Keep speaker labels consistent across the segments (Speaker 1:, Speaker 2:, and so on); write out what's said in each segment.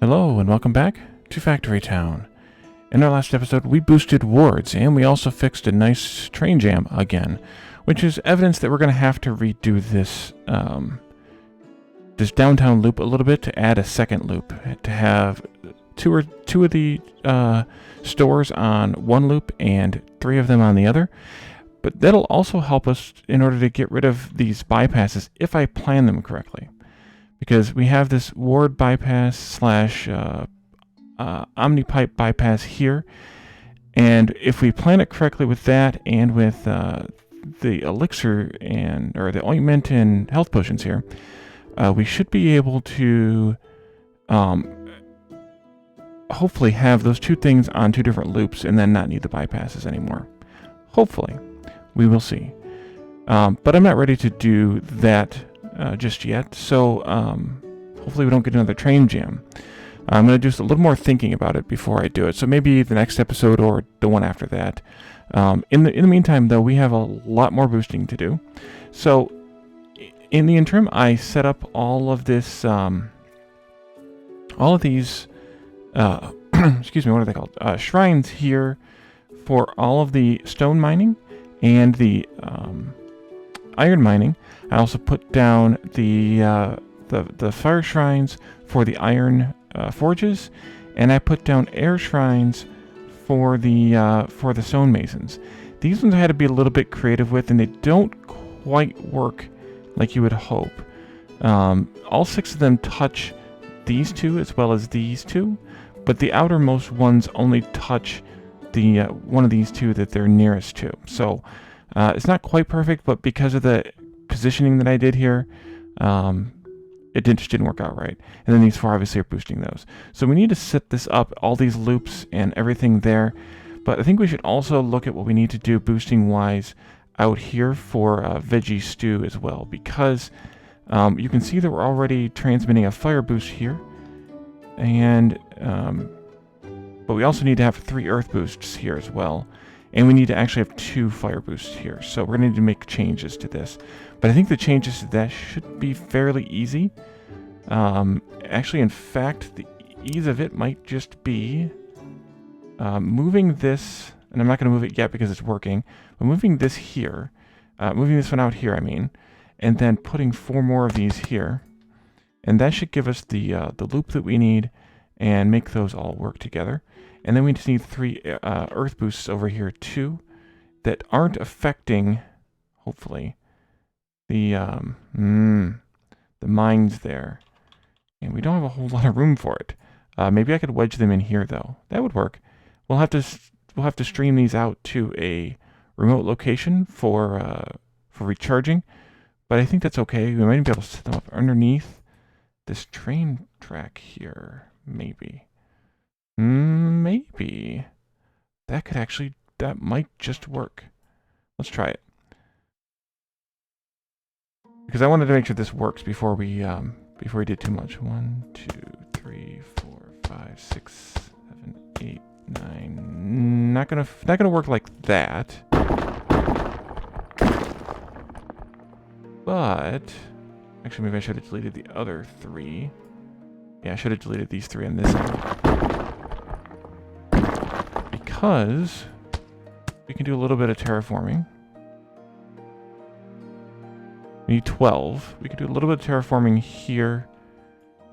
Speaker 1: Hello and welcome back to Factory Town. In our last episode, we boosted wards and we also fixed a nice train jam again, which is evidence that we're going to have to redo this this downtown loop a little bit to add a second loop, to have two of the stores on one loop and 3 of them on the other. But that'll also help us in order to get rid of these bypasses if I plan them correctly. Because we have this ward bypass slash omnipipe bypass here, and if we plan it correctly with that and with the elixir or the ointment and health potions here, we should be able to hopefully have those 2 things on 2 different loops and then not need the bypasses anymore. Hopefully. We will see. But I'm not ready to do that just yet, so hopefully we don't get another train jam. I'm going to do a little more thinking about it before I do it, so maybe the next episode or the one after that. In the meantime, though, we have a lot more boosting to do. So in the interim, I set up all of this, all of these, excuse me, what are they called? Shrines here for all of the stone mining and the iron mining. I also put down the fire shrines for the iron forges, and I put down air shrines for the stonemasons. These ones I had to be a little bit creative with, and they don't quite work like you would hope. All 6 of them touch these 2 as well as these 2, but the outermost ones only touch the one of these 2 that they're nearest to. So it's not quite perfect, but because of the positioning that I did here, it just didn't work out right. And then these 4 obviously are boosting those. So we need to set this up, all these loops and everything there. But I think we should also look at what we need to do boosting wise out here for Veggie Stew as well, because you can see that we're already transmitting a fire boost here, and but we also need to have 3 earth boosts here as well. And we need to actually have 2 fire boosts here. So we're going to need to make changes to this. But I think the changes to that should be fairly easy. Actually, in fact, the ease of it might just be moving this, and I'm not going to move it yet because it's working, but moving this here, moving this one out here, I mean, and then putting 4 more of these here. And that should give us the loop that we need and make those all work together. And then we just need 3 earth boosts over here too that aren't affecting, hopefully, the mines there. And we don't have a whole lot of room for it. Maybe I could wedge them in here though. That would work. We'll have to stream these out to a remote location for recharging. But I think that's okay. We might be able to set them up underneath this train track here. Maybe. Maybe. That might just work. Let's try it. Because I wanted to make sure this works before we did too much. 1, 2, 3, 4, 5, 6, 7, 8, 9. Not gonna work like that. But actually, maybe I should have deleted the other 3. Yeah, I should have deleted these 3 on this end. Because we can do a little bit of terraforming. We need 12. We can do a little bit of terraforming here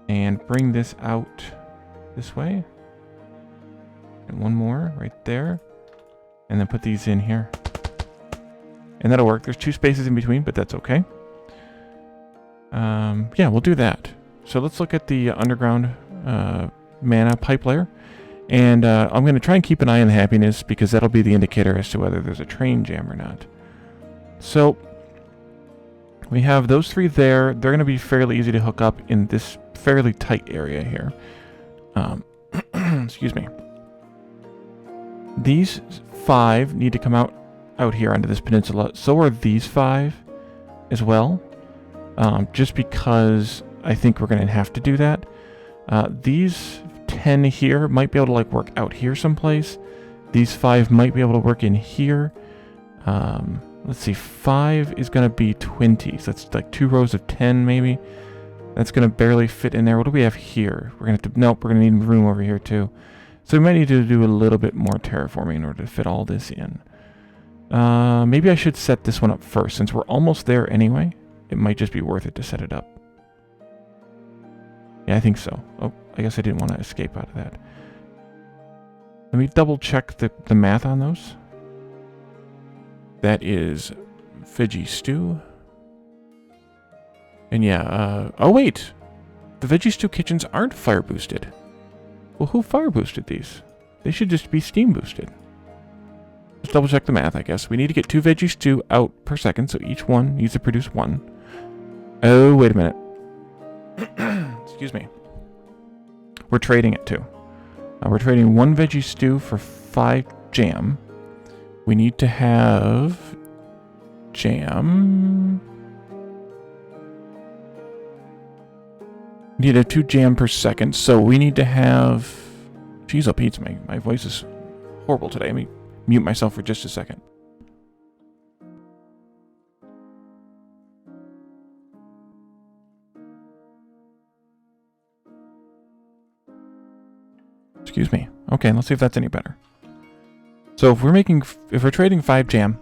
Speaker 1: and bring this out this way. And 1 more right there. And then put these in here. And that'll work. There's 2 spaces in between, but that's okay. Yeah, we'll do that. So let's look at the underground mana pipe layer. And I'm going to try and keep an eye on the happiness, because that'll be the indicator as to whether there's a train jam or not. So we have those 3 there. They're going to be fairly easy to hook up in this fairly tight area here. Excuse me. These 5 need to come out here onto this peninsula. So are these 5 as well. Just because I think we're going to have to do that. These 10 here might be able to like work out here someplace. These 5 might be able to work in here. Let's see, 5 is going to be 20. So that's like 2 rows of 10 maybe. That's going to barely fit in there. What do we have here? We're going to have to... Nope, we're going to need room over here too. So we might need to do a little bit more terraforming in order to fit all this in. Maybe I should set this one up first. Since we're almost there anyway, it might just be worth it to set it up. Yeah, I think so. Oh, I guess I didn't want to escape out of that. Let me double check the math on those. That is Veggie Stew. And yeah, oh wait! The Veggie Stew kitchens aren't fire boosted. Well, who fire boosted these? They should just be steam boosted. Let's double check the math, I guess. We need to get 2 Veggie Stew out per second, so each one needs to produce 1. Oh, wait a minute. Excuse me. We're trading it too. We're trading 1 Veggie Stew for 5 jam. We need to have jam. We need to have 2 jam per second, so we need to have... Jeez, oh Pete's, my voice is horrible today. Let me mute myself for just a second. Excuse me. Okay, let's see if that's any better. So if we're trading 5 jam,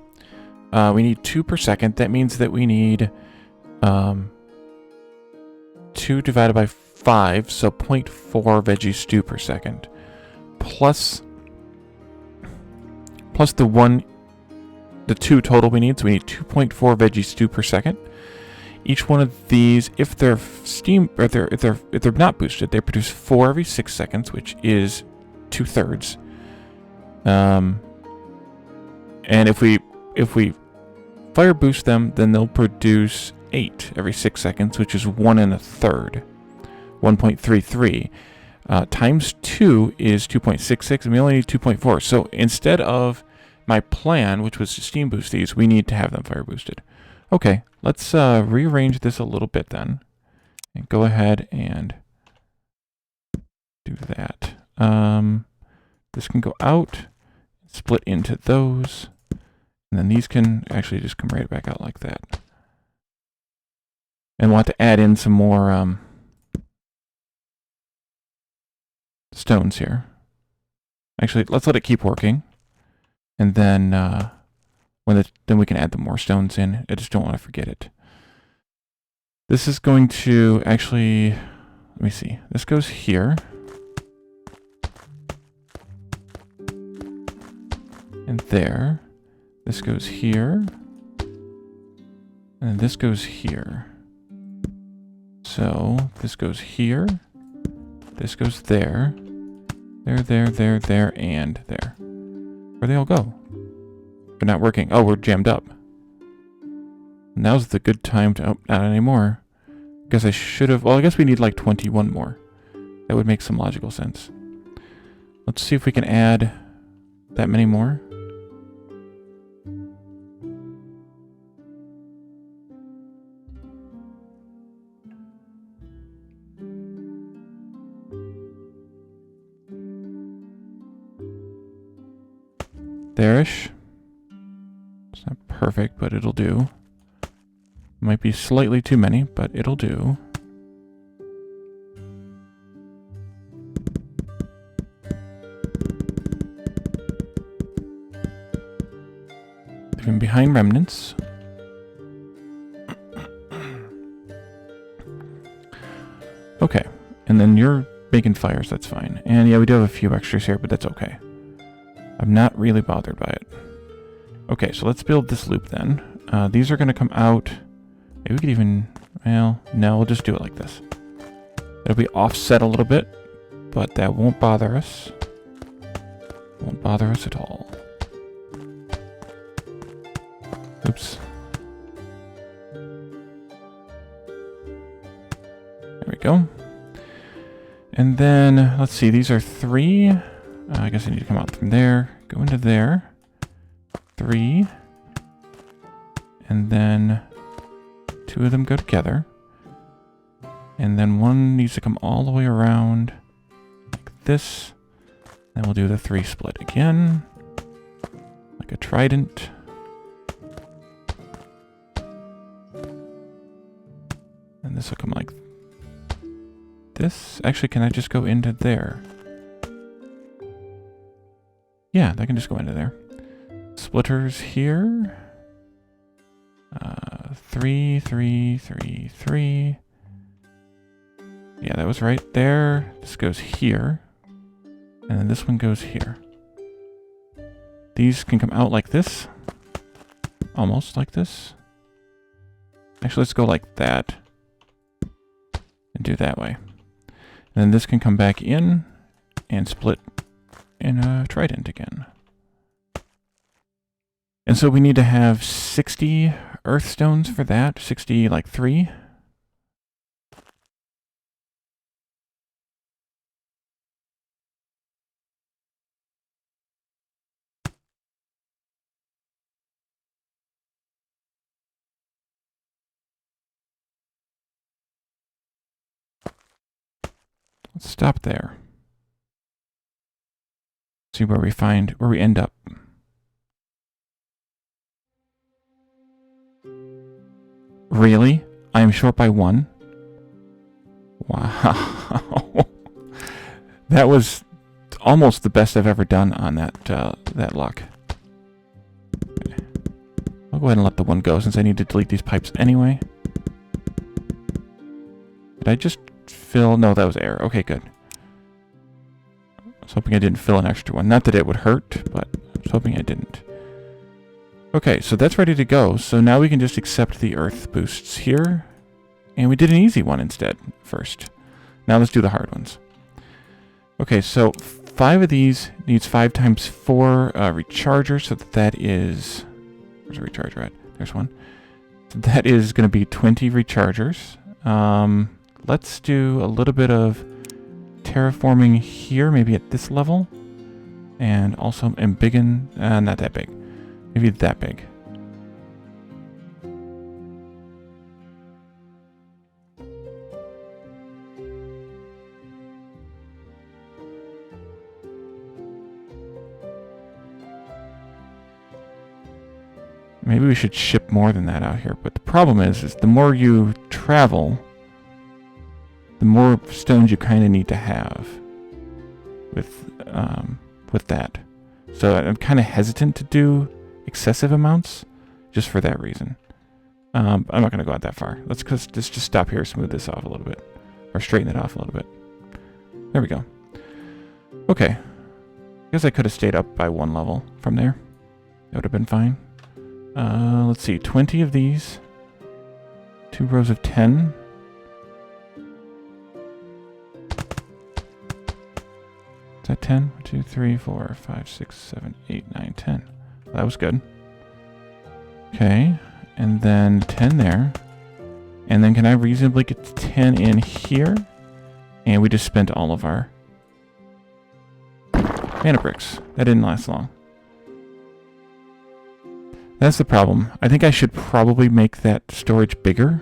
Speaker 1: we need 2 per second. That means that we need 2 divided by 5, so 0.4 Veggie Stew per second. Plus the 2 total we need, so we need 2.4 Veggie Stew per second. Each one of these, if they're steam, or if they're not boosted, they produce 4 every 6 seconds, which is 2/3. And if we fire boost them, then they'll produce 8 every 6 seconds, which is 1 1/3, 1.33. Times 2 is 2.66, and we only need 2.4. So instead of my plan, which was to steam boost these, we need to have them fire boosted. Okay, let's rearrange this a little bit then, and go ahead and do that. This can go out, split into those, and then these can actually just come right back out like that. And we'll have to add in some more stones here. Actually, let's let it keep working, and then then we can add the more stones in. I just don't want to forget it. This is going to actually, let me see. This goes here. And there. This goes here. And this goes here. So this goes here. This goes there. There, and there. Where'd they all go? They're not working. Oh, we're jammed up. Now's the good time to... Oh, not anymore. Guess I should have... Well, I guess we need like 21 more. That would make some logical sense. Let's see if we can add that many more. There-ish. It's not perfect, but it'll do. Might be slightly too many, but it'll do. Leaving behind remnants. Okay, and then you're making fires, that's fine. And yeah, we do have a few extras here, but that's okay. I'm not really bothered by it. Okay, so let's build this loop then. These are going to come out. Maybe we could even... Well, no, we'll just do it like this. It'll be offset a little bit, but that won't bother us. Won't bother us at all. Oops. There we go. And then, let's see, these are 3... I guess I need to come out from there, go into there, 3, and then 2 of them go together, and then 1 needs to come all the way around like this, then we'll do the 3 split again, like a trident, and this will come like this? Actually, can I just go into there? Yeah, I can just go into there. Splitters here. 3, 3, 3, 3. Yeah, that was right there. This goes here. And then this one goes here. These can come out like this. Almost like this. Actually, let's go like that. And do that way. And then this can come back in and split in a trident again. And so we need to have 60 earth stones for that. 60, like 3. Let's stop there. See where we end up. Really? I am short by 1? Wow. That was almost the best I've ever done on that luck. Okay. I'll go ahead and let the 1 go since I need to delete these pipes anyway. Did I just fill? No, that was air. Okay, good. I was hoping I didn't fill an extra one. Not that it would hurt, but I was hoping I didn't. Okay, so that's ready to go. So now we can just accept the earth boosts here. And we did an easy one instead first. Now let's do the hard ones. Okay, so 5 of these needs 5 times 4 rechargers. So that is... Where's the recharger at? There's one. So that is going to be 20 rechargers. Let's do a little bit of terraforming here, maybe at this level. And also embiggen... not that big. Maybe that big. Maybe we should ship more than that out here. But the problem is the more you travel, the more stones you kind of need to have with that. So I'm kind of hesitant to do excessive amounts just for that reason. I'm not going to go out that far. Let's just stop here, smooth this off a little bit. Or straighten it off a little bit. There we go. Okay. I guess I could have stayed up by 1 level from there. That would have been fine. Let's see. 20 of these. 2 rows of 10. Is that 10? 1, 2, 3, 4, 5, 6, 7, 8, 9, 10. That was good. Okay. And then 10 there. And then can I reasonably get 10 in here? And we just spent all of our mana bricks. That didn't last long. That's the problem. I think I should probably make that storage bigger.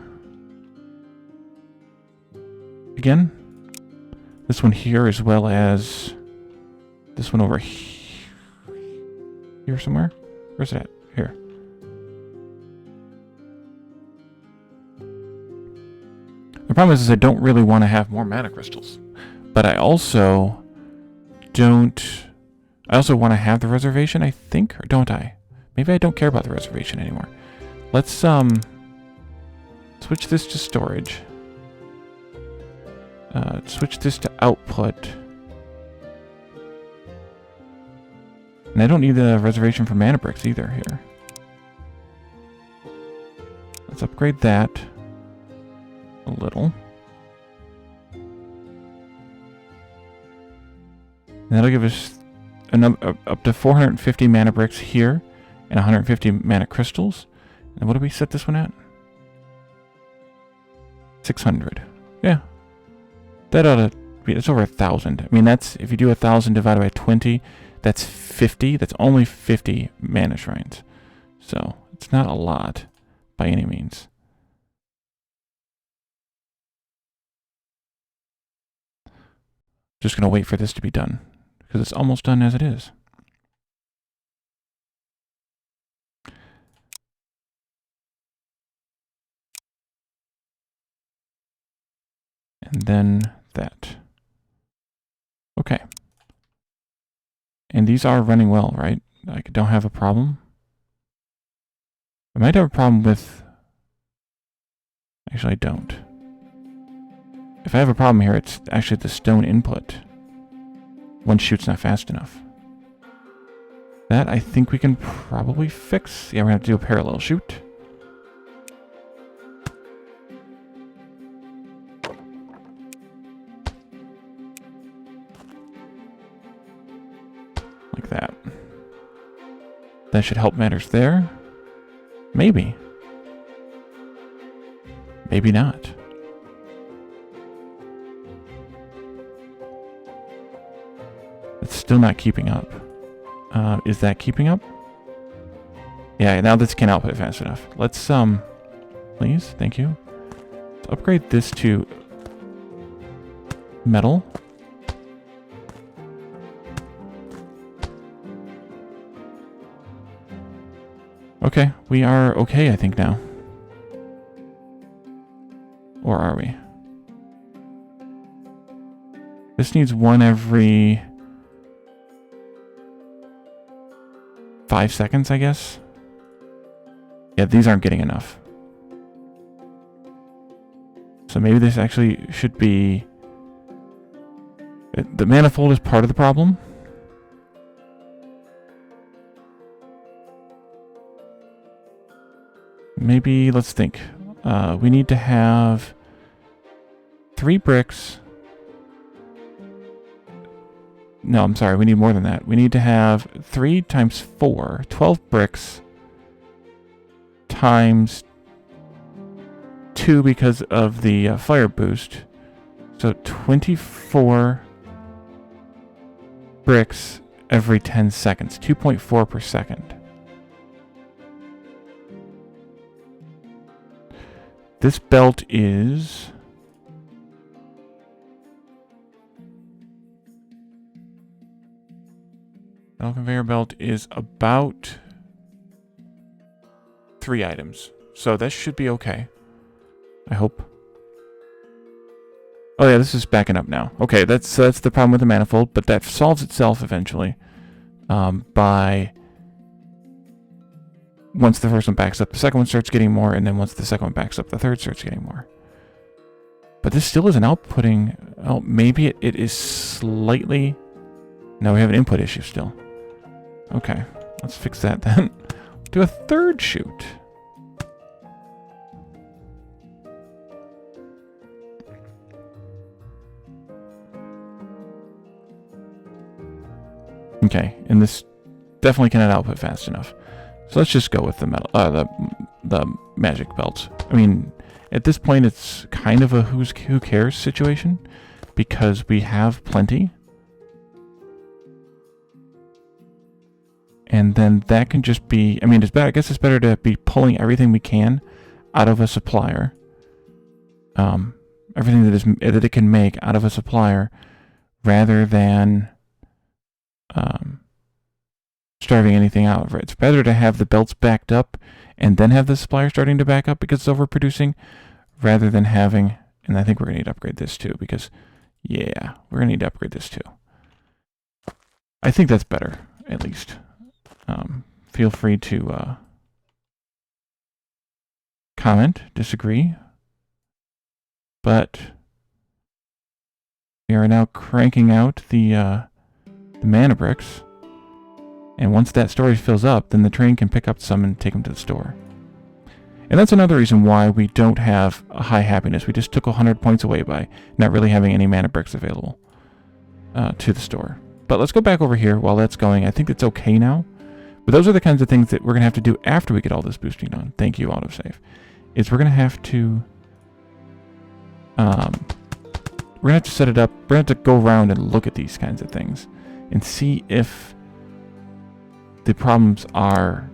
Speaker 1: Again. This one here as well as this one over here somewhere. Where's it at? Here. The problem is I don't really want to have more mana crystals. But I also don't... I also want to have the reservation, I think, or don't I? Maybe I don't care about the reservation anymore. Let's switch this to storage. Switch this to output. And I don't need the reservation for mana bricks either here. Let's upgrade that a little. And that'll give us up to 450 mana bricks here and 150 mana crystals. And what do we set this one at? 600. Yeah. That ought to be, it's over 1,000. I mean, that's, if you do 1,000 divided by 20, that's 50. That's only 50 mana shrines. So, it's not a lot by any means. Just going to wait for this to be done, because it's almost done as it is. And then that. Okay. And these are running well, right? I don't have a problem. I might have a problem with... Actually, I don't. If I have a problem here, it's actually the stone input. One shoot's not fast enough. That I think we can probably fix. Yeah, we're going to have to do a parallel shoot. Like that. That should help matters there. Maybe. Maybe not. It's still not keeping up. Is that keeping up? Yeah, now this can't output fast enough. Let's, please, thank you. Let's upgrade this to metal. Okay, we are okay, I think, now. Or are we? This needs one every 5 seconds, I guess. Yeah, these aren't getting enough. So maybe this actually should be... The manifold is part of the problem. Maybe, let's think. We need to have 3 bricks. No, I'm sorry, we need more than that. We need to have 3 times 4, 12 bricks, times 2 because of the fire boost. So 24 bricks every 10 seconds, 2.4 per second. This belt is... Metal conveyor belt is about 3 items. So that should be okay. I hope. Oh yeah, this is backing up now. Okay, that's the problem with the manifold, but that solves itself eventually. By... Once the first one backs up, the second one starts getting more, and then once the second one backs up, the third starts getting more. But this still isn't outputting... Oh, maybe it is slightly... No, we have an input issue still. Okay, let's fix that then. Do a third shoot. Okay, and this definitely cannot output fast enough. So let's just go with the metal, the magic belt. I mean, at this point, it's kind of a who cares situation because we have plenty, and then that can just be. I mean, it's better. I guess it's better to be pulling everything we can out of a supplier. Everything that it can make out of a supplier, rather than starving anything out. Right? It's better to have the belts backed up and then have the supplier starting to back up because it's overproducing, rather than having, and I think we're going to need to upgrade this too, because, yeah, we're going to need to upgrade this too. I think that's better, at least. Feel free to comment, disagree, but we are now cranking out the mana bricks. And once that storage fills up, then the train can pick up some and take them to the store. And that's another reason why we don't have a high happiness. We just took 100 points away by not really having any mana bricks available to the store. But let's go back over here while that's going. I think it's okay now. But those are the kinds of things that we're going to have to do after we get all this boosting done. Thank you, autosave. Is we're going to have to... we're going to have to set it up. We're going to have to go around and look at these kinds of things and see if the problems are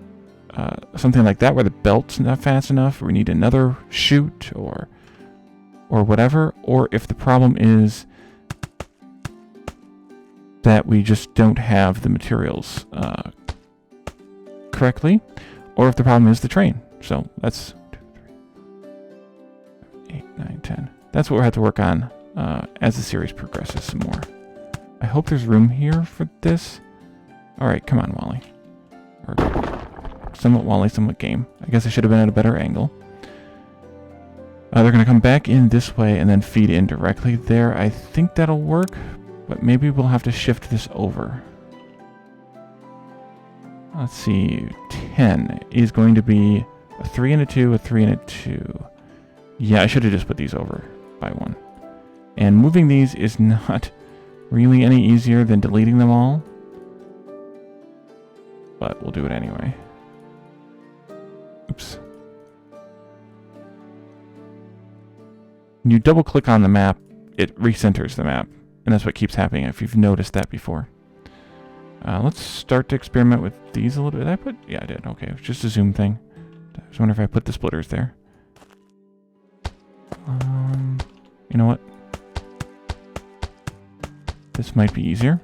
Speaker 1: something like that, where the belt's not fast enough, or we need another chute, or whatever, or if the problem is that we just don't have the materials correctly, or if the problem is the train. So that's 2, 3, 8, 9, 10. That's what we'll have to work on as the series progresses some more. I hope there's room here for this. Alright, come on, Wally. Or somewhat Wally, somewhat game. I guess I should have been at a better angle. They're going to come back in this way and then feed in directly there. I think that'll work, but maybe we'll have to shift this over. Let's see. 10 is going to be a 3 and a 2, a 3 and a 2. Yeah, I should have just put these over by one. And moving these is not really any easier than deleting them all. But we'll do it anyway. Oops. When you double click on the map, it recenters the map. And that's what keeps happening if you've noticed that before. Let's start to experiment with these a little bit. Did I put? Yeah, I did. Okay, it was just a zoom thing. I was wondering if I put the splitters there. You know what? This might be easier.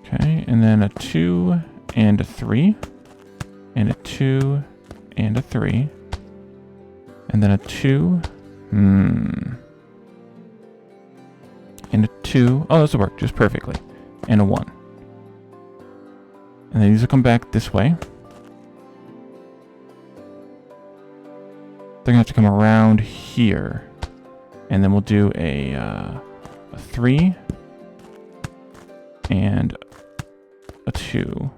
Speaker 1: Okay, and then a 2 and a 3, and a 2 and a 3, and then a 2, and a 2, oh, this will work just perfectly, and a 1. And then these will come back this way. They're going to have to come around here, and then we'll do a 3, and a 2,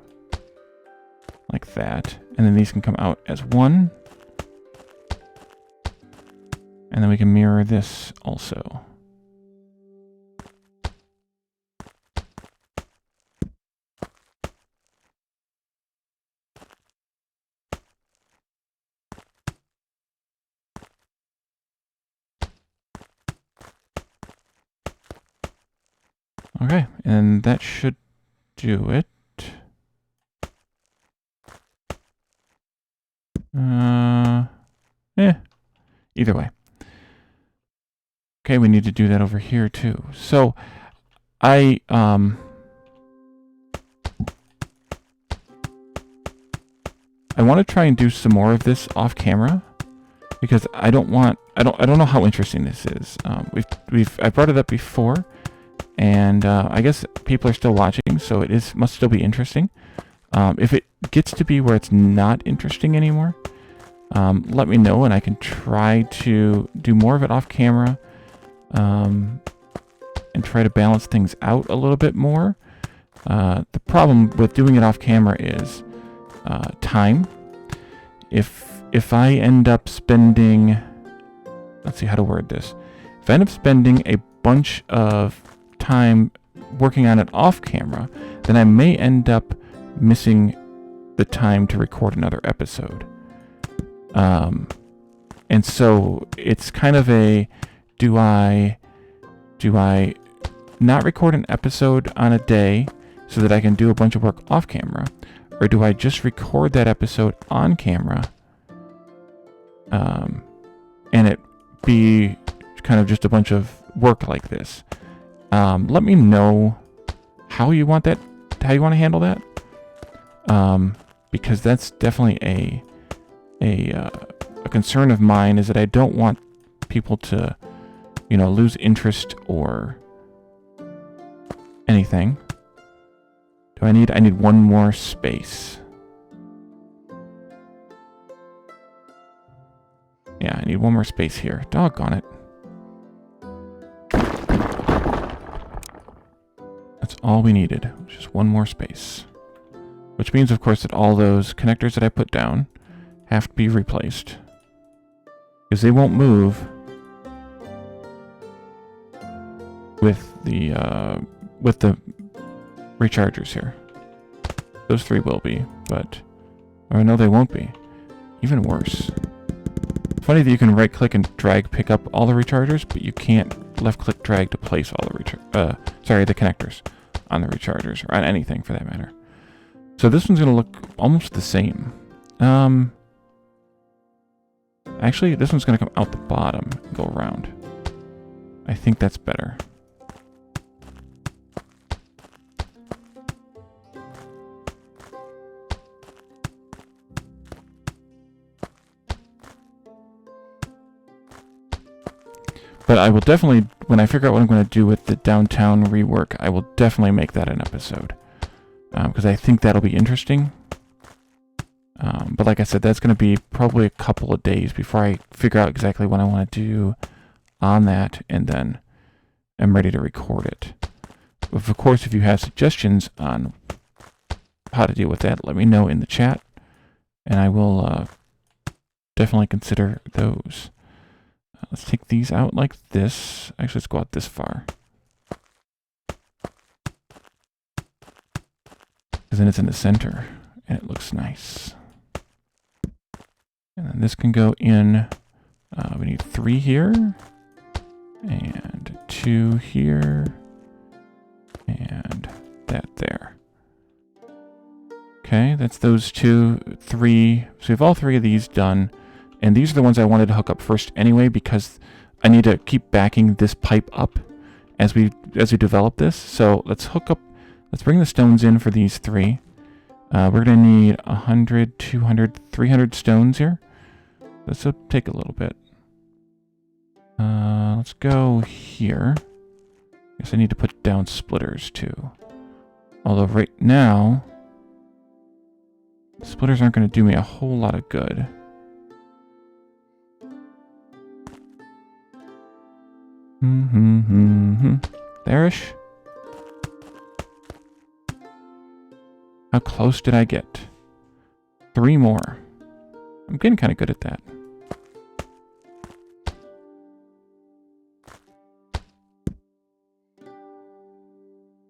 Speaker 1: like that, and then these can come out as 1, and then we can mirror this also. Okay, and that should do it. Either way. Okay, we need to do that over here too. So, I want to try and do some more of this off camera because I don't know how interesting this is. I brought it up before, and I guess people are still watching, so must still be interesting. If it gets to be where it's not interesting anymore, let me know and I can try to do more of it off camera, and try to balance things out a little bit more. The problem with doing it off camera is time. If I end up spending, let's see how to word this. If I end up spending a bunch of time working on it off camera, then I may end up missing the time to record another episode. And so it's kind of a, do I not record an episode on a day so that I can do a bunch of work off camera, or do I just record that episode on camera, and it be kind of just a bunch of work like this? Let me know how you want to handle that, because that's definitely a concern of mine, is that I don't want people to, lose interest or anything. I need one more space. Yeah, I need one more space here. Doggone it. That's all we needed. Just one more space. Which means, of course, that all those connectors that I put down have to be replaced, because they won't move with the rechargers here. Those 3 will be, but no, they won't be. Even worse. Funny that you can right-click and drag pick up all the rechargers, but you can't left-click drag to place all the the connectors on the rechargers, or on anything for that matter. So this one's going to look almost the same. Actually, this one's going to come out the bottom and go around. I think that's better. But I will definitely, when I figure out what I'm going to do with the downtown rework, I will definitely make that an episode. Because I think that'll be interesting. But like I said, that's going to be probably a couple of days before I figure out exactly what I want to do on that, and then I'm ready to record it. Of course, if you have suggestions on how to deal with that, let me know in the chat, and I will definitely consider those. Let's take these out like this. Actually, let's go out this far. Because then it's in the center, and it looks nice. And then this can go in. We need 3 here, and 2 here, and that there. Okay, that's those 2, 3. So we have all 3 of these done. And these are the ones I wanted to hook up first anyway, because I need to keep backing this pipe up as we develop this. So let's bring the stones in for these 3. We're going to need 100, 200, 300 stones here. This will take a little bit. Let's go here. Guess I need to put down splitters too. Although right now, splitters aren't going to do me a whole lot of good. There-ish. How close did I get? 3 more. I'm getting kind of good at that.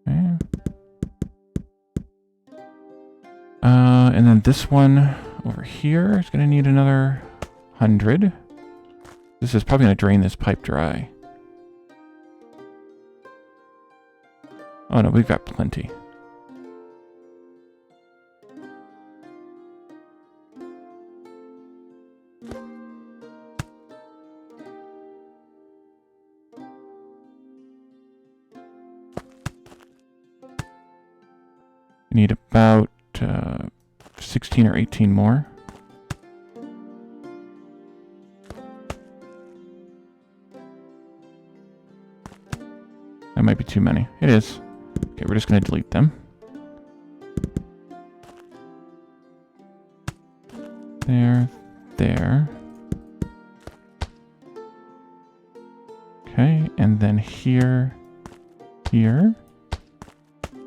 Speaker 1: Okay. And then this one over here is going to need another 100. This is probably going to drain this pipe dry. Oh no, we've got plenty. We need about 16 or 18 more. That might be too many. It is. Okay, we're just going to delete them. There, there. Okay, and then here, here. I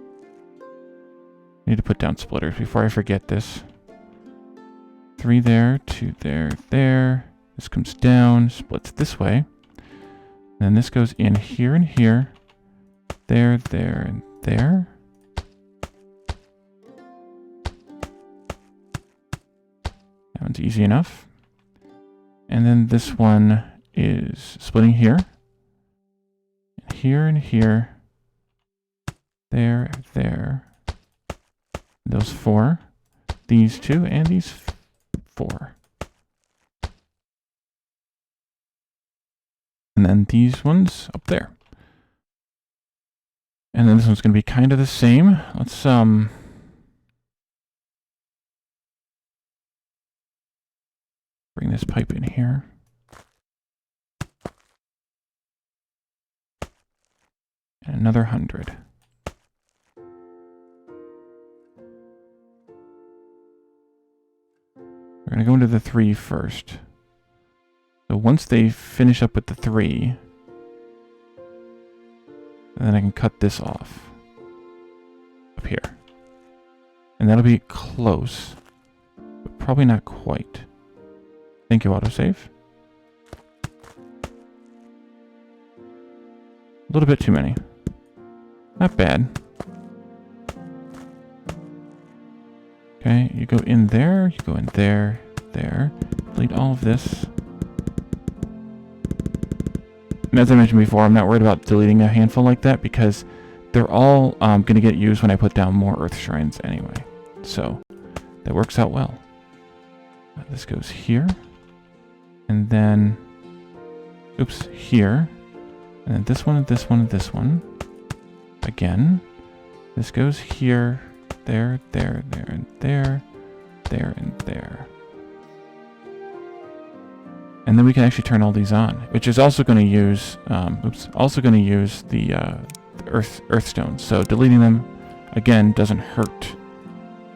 Speaker 1: need to put down splitters before I forget this. 3 there, 2 there, there. This comes down, splits this way. Then this goes in here and here. There, there, and there. That one's easy enough. And then this one is splitting here. And here and here. There, there. Those 4. These 2 and these 4. And then these ones up there. And then this one's going to be kind of the same. Let's bring this pipe in here. And another 100. We're going to go into the 3 first. So once they finish up with the 3, then I can cut this off up here. And that'll be close, but probably not quite. Thank you, autosave. A little bit too many. Not bad. Okay, you go in there, you go in there, there. Delete all of this. And as I mentioned before, I'm not worried about deleting a handful like that because they're all going to get used when I put down more earth shrines anyway. So that works out well. This goes here. And then, oops, here. And then this one, and this one, and this one. Again. This goes here, there, there, there, and there, there, and there. And then we can actually turn all these on, which is also going to use, the earth stones. So deleting them, again, doesn't hurt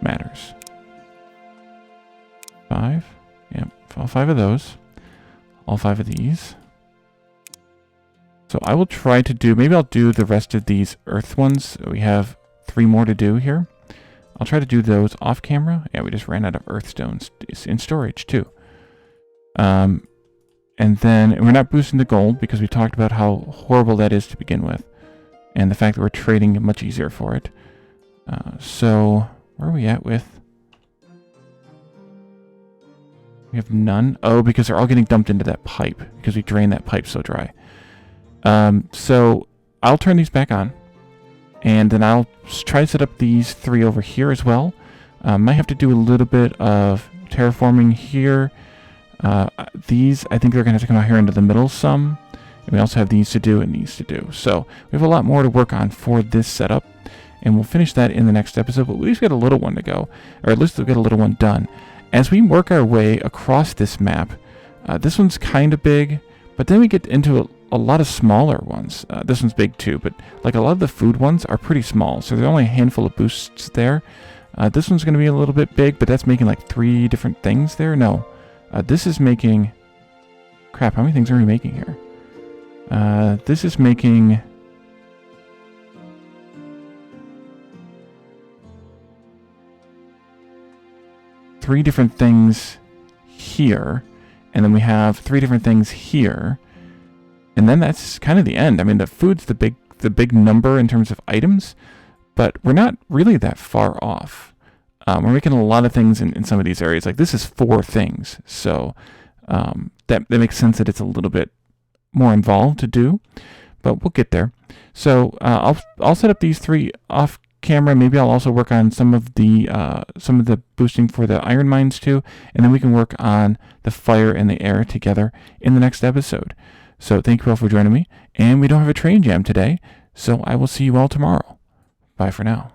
Speaker 1: matters. 5. Yep, all 5 of those. All 5 of these. So I will try to do, maybe I'll do the rest of these earth ones. We have 3 more to do here. I'll try to do those off camera. Yeah, we just ran out of earth stones in storage too. And then we're not boosting the gold because we talked about how horrible that is to begin with. And the fact that we're trading much easier for it. So where are we at with? We have none. Oh, because they're all getting dumped into that pipe because we drained that pipe so dry. So I'll turn these back on. And then I'll try to set up these 3 over here as well. Might have to do a little bit of terraforming here. These, I think they're going to have to come out here into the middle some. And we also have these to do and these to do. So we have a lot more to work on for this setup. And we'll finish that in the next episode. But at least we got a little one to go. Or at least we'll get a little one done. As we work our way across this map, this one's kind of big. But then we get into a lot of smaller ones. This one's big too, but like a lot of the food ones are pretty small, so there's only a handful of boosts there. This one's going to be a little bit big, but that's making like 3 different things there. No, this is making... Crap, how many things are we making here? This is making... three different things here, and then we have 3 different things here. And then that's kind of the end. I mean, the food's the big number in terms of items, but we're not really that far off. We're making a lot of things in some of these areas. Like this is 4 things, so that makes sense that it's a little bit more involved to do, but we'll get there. So I'll set up these 3 off camera. Maybe I'll also work on some of the boosting for the iron mines too, and then we can work on the fire and the air together in the next episode. So thank you all for joining me, and we don't have a train jam today, so I will see you all tomorrow. Bye for now.